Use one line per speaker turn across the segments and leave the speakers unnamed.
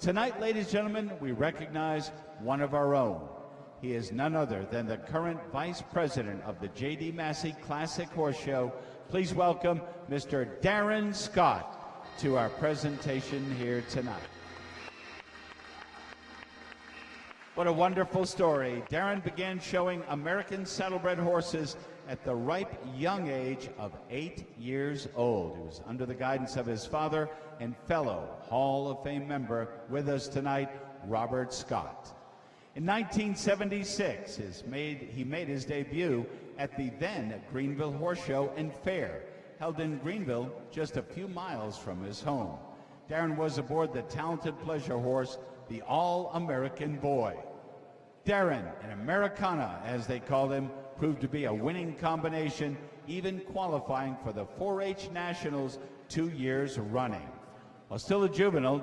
Tonight, ladies and gentlemen, we recognize one of our own. He is none other than the current Vice President of the J.D. Massey Classic Horse Show. Please welcome Mr. Darren Scott to our presentation here tonight. What a wonderful story. Darren began showing American saddlebred horses at the ripe young age of 8 years old. He was under the guidance of his father and fellow Hall of Fame member with us tonight, Robert Scott. In 1976, he made his debut at the then Greenville Horse Show and Fair, held in Greenville just a few miles from his home. Darren was aboard the talented pleasure horse, the All-American Boy. Darren, an Americana as they called him, proved to be a winning combination, even qualifying for the 4-H Nationals 2 years running. While still a juvenile,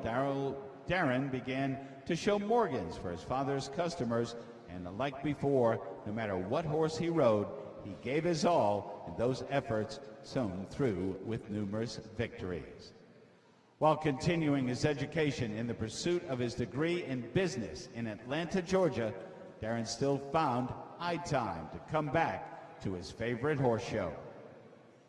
Darren began to show Morgans for his father's customers, and like before, no matter what horse he rode, he gave his all, and those efforts shone through with numerous victories. While continuing his education in the pursuit of his degree in business in Atlanta, Georgia, Darren still found time to come back to his favorite horse show.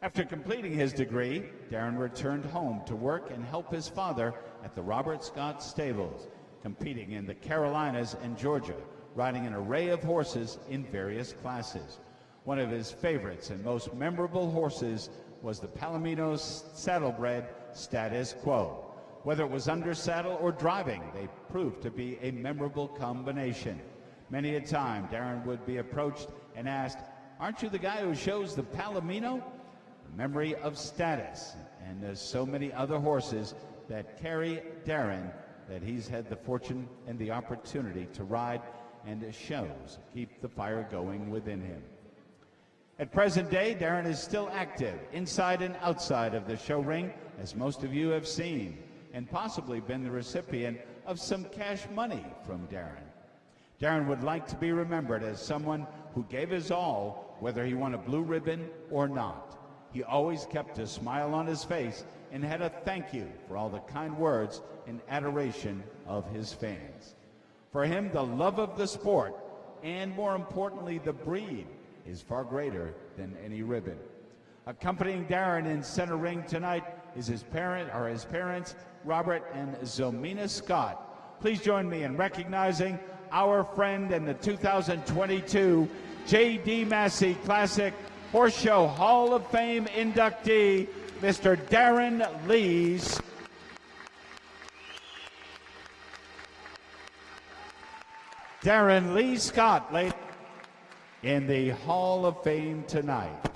After completing his degree, Darren returned home to work and help his father at the Robert Scott stables, competing in the Carolinas and Georgia, riding an array of horses in various classes. One of his favorites and most memorable horses was the Palomino saddlebred Status Quo. Whether it was under saddle or driving, they proved to be a memorable combination. Many a time, Darren would be approached and asked, "Aren't you the guy who shows the Palomino?" The memory of Status, and there's so many other horses that carry Darren that he's had the fortune and the opportunity to ride, and it shows, keep the fire going within him. At present day, Darren is still active inside and outside of the show ring, as most of you have seen, and possibly been the recipient of some cash money from Darren. Darren would like to be remembered as someone who gave his all, whether he won a blue ribbon or not. He always kept a smile on his face and had a thank you for all the kind words and adoration of his fans. For him, the love of the sport, and more importantly, the breed, is far greater than any ribbon. Accompanying Darren in center ring tonight is his parents, Robert and Zomina Scott. Please join me in recognizing our friend and the 2022 J.D. Massey Classic Horse Show Hall of Fame inductee, Mr. Darren Lees. Darren Lee Scott, in the Hall of Fame tonight.